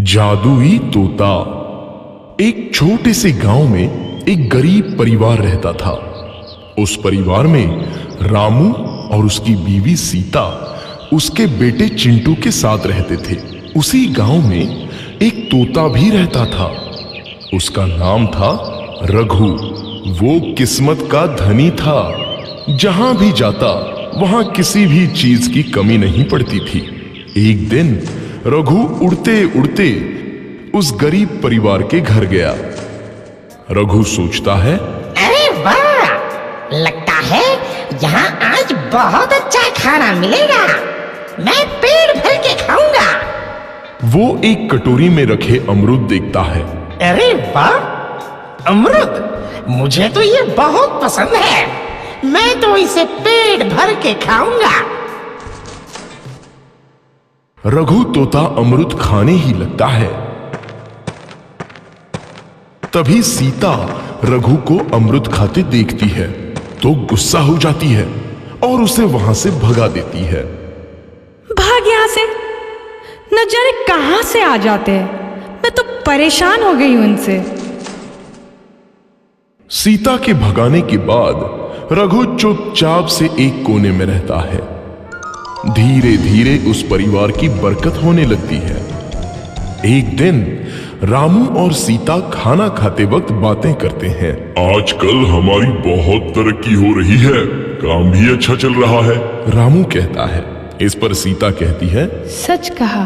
जादुई तोता। एक छोटे से गांव में एक गरीब परिवार रहता था। उस परिवार में रामू और उसकी बीवी सीता उसके बेटे चिंटू के साथ रहते थे। उसी गांव में एक तोता भी रहता था। उसका नाम था रघु। वो किस्मत का धनी था। जहां भी जाता वहां किसी भी चीज की कमी नहीं पड़ती थी। एक दिन रघु उड़ते उड़ते उस गरीब परिवार के घर गया। रघु सोचता है, अरे वाह, लगता है यहाँ आज बहुत अच्छा खाना मिलेगा। मैं पेट भर के खाऊंगा। वो एक कटोरी में रखे अमरूद देखता है। अरे वाह, अमरूद, मुझे तो ये बहुत पसंद है। मैं तो इसे पेट भर के खाऊंगा। रघु तोता अमरूद खाने ही लगता है। तभी सीता रघु को अमरूद खाते देखती है तो गुस्सा हो जाती है और उसे वहां से भगा देती है। भाग यहां से, न जाने कहां से आ जाते हैं। मैं तो परेशान हो गई उनसे। सीता के भगाने के बाद रघु चुपचाप से एक कोने में रहता है। धीरे धीरे उस परिवार की बरकत होने लगती है। एक दिन रामू और सीता खाना खाते वक्त बातें करते हैं। आजकल हमारी बहुत तरक्की हो रही है, काम भी अच्छा चल रहा है। रामू कहता है। इस पर सीता कहती है, सच कहा,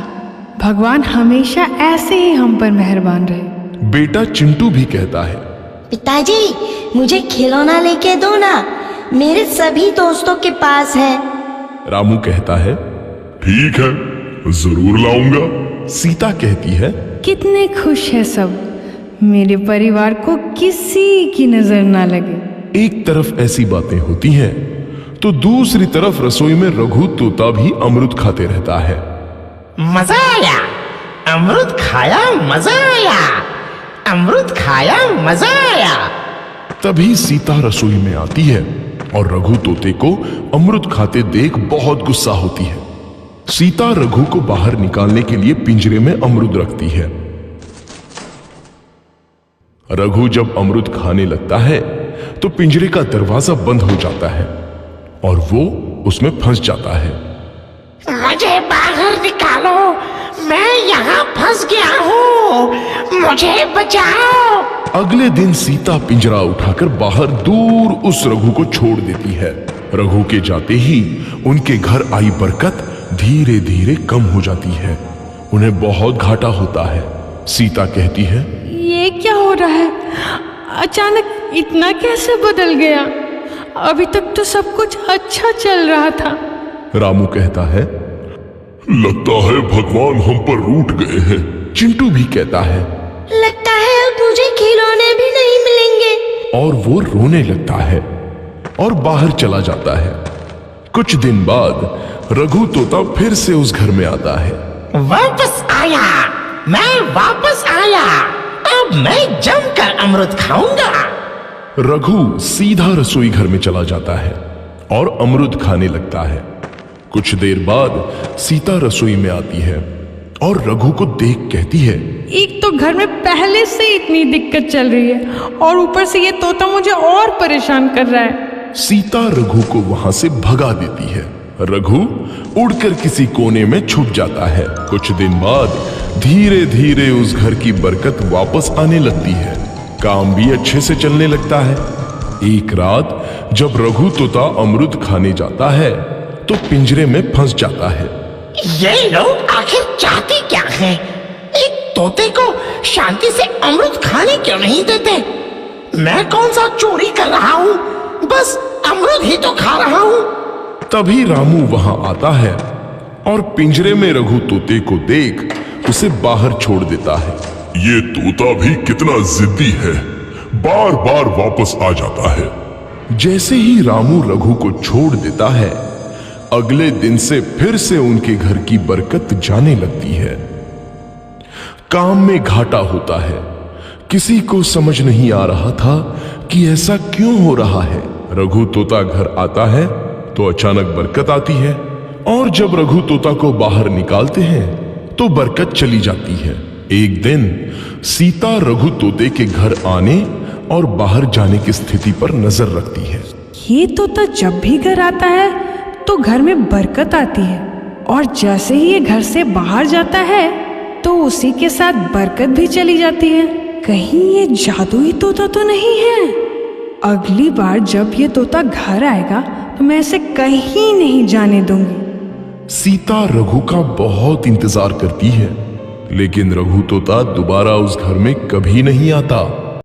भगवान हमेशा ऐसे ही हम पर मेहरबान रहे। बेटा चिंटू भी कहता है, पिताजी, मुझे खिलौना लेके दो ना, मेरे सभी दोस्तों के पास है। रामू कहता है, ठीक है, जरूर लाऊंगा। सीता कहती है, कितने खुश है सब, मेरे परिवार को किसी की नजर ना लगे। एक तरफ ऐसी बातें होती हैं तो दूसरी तरफ रसोई में रघु तोता भी अमरूद खाते रहता है। मजा आया, अमरूद खाया, मजा आया, अमरूद खाया, मजा आया। तभी सीता रसोई में आती है और रघु तोते को अमरूद खाते देख बहुत गुस्सा होती है। सीता रघु को बाहर निकालने के लिए पिंजरे में अमरूद रखती है। रघु जब अमरूद खाने लगता है तो पिंजरे का दरवाजा बंद हो जाता है और वो उसमें फंस जाता है। मुझे बाहर निकालो, मैं यहाँ फंस गया हूँ, मुझे बचाओ। अगले दिन सीता पिंजरा उठाकर बाहर दूर उस रघु को छोड़ देती है। रघु के जाते ही उनके घर आई बरकत धीरे धीरे कम हो जाती है। उन्हें बहुत घाटा होता है। सीता कहती है, ये क्या हो रहा है? अचानक इतना कैसे बदल गया? अभी तक तो सब कुछ अच्छा चल रहा था। रामू कहता है, लगता है भगवान हम पर रूठ गए हैं। चिंटू भी कहता है, लगता है अब मुझे खिलौने भी नहीं मिलेंगे। और वो रोने लगता है और बाहर चला जाता है। कुछ दिन बाद रघु तोता फिर से उस घर में आता है। वापस आया, मैं वापस आया। अब मैं जमकर अमरूद खाऊंगा। रघु सीधा रसोई घर में चला जाता है और अमरूद खाने लगता है। कुछ देर बाद सीता रसोई में आती है और रघु को देख कहती है, एक तो घर में पहले से इतनी दिक्कत चल रही है और ऊपर से ये तोता मुझे और परेशान कर रहा है। सीता रघु को वहां से भगा देती है। रघु उड़कर किसी कोने में छुप जाता है। कुछ दिन बाद धीरे धीरे उस घर की बरकत वापस आने लगती है। काम भी अच्छे से चलने लगता है। एक रात जब रघु तोता अमरूद खाने जाता है तो पिंजरे में फंस जाता है। ये लोग आखिर चाहते क्या हैं? एक तोते को शांति से अमरूद खाने क्यों नहीं देते? मैं कौन सा चोरी कर रहा हूँ? बस अमरूद ही तो खा रहा हूँ। तभी रामू वहां आता है और पिंजरे में रघु तोते को देख उसे बाहर छोड़ देता है। ये तोता भी कितना जिद्दी है, बार बार वापस आ जाता है। जैसे ही रामू रघु को छोड़ देता है, अगले दिन से फिर से उनके घर की बरकत जाने लगती है। काम में घाटा होता है। किसी को समझ नहीं आ रहा था कि ऐसा क्यों हो रहा है। रघु तोता घर आता है तो अचानक बरकत आती है और जब रघु तोता को बाहर निकालते हैं तो बरकत चली जाती है। एक दिन सीता रघु तोते के घर आने और बाहर जाने की स्थिति पर नजर रखती है। ये तोता जब भी घर आता है तो घर में बरकत आती है, और जैसे ही ये घर से बाहर जाता है तो उसी के साथ बरकत भी चली जाती है। कहीं ये जादुई तोता तो नहीं है? अगली बार जब ये तोता घर आएगा तो मैं इसे कहीं नहीं जाने दूंगी। सीता रघु का बहुत इंतजार करती है, लेकिन रघु तोता दोबारा उस घर में कभी नहीं आता।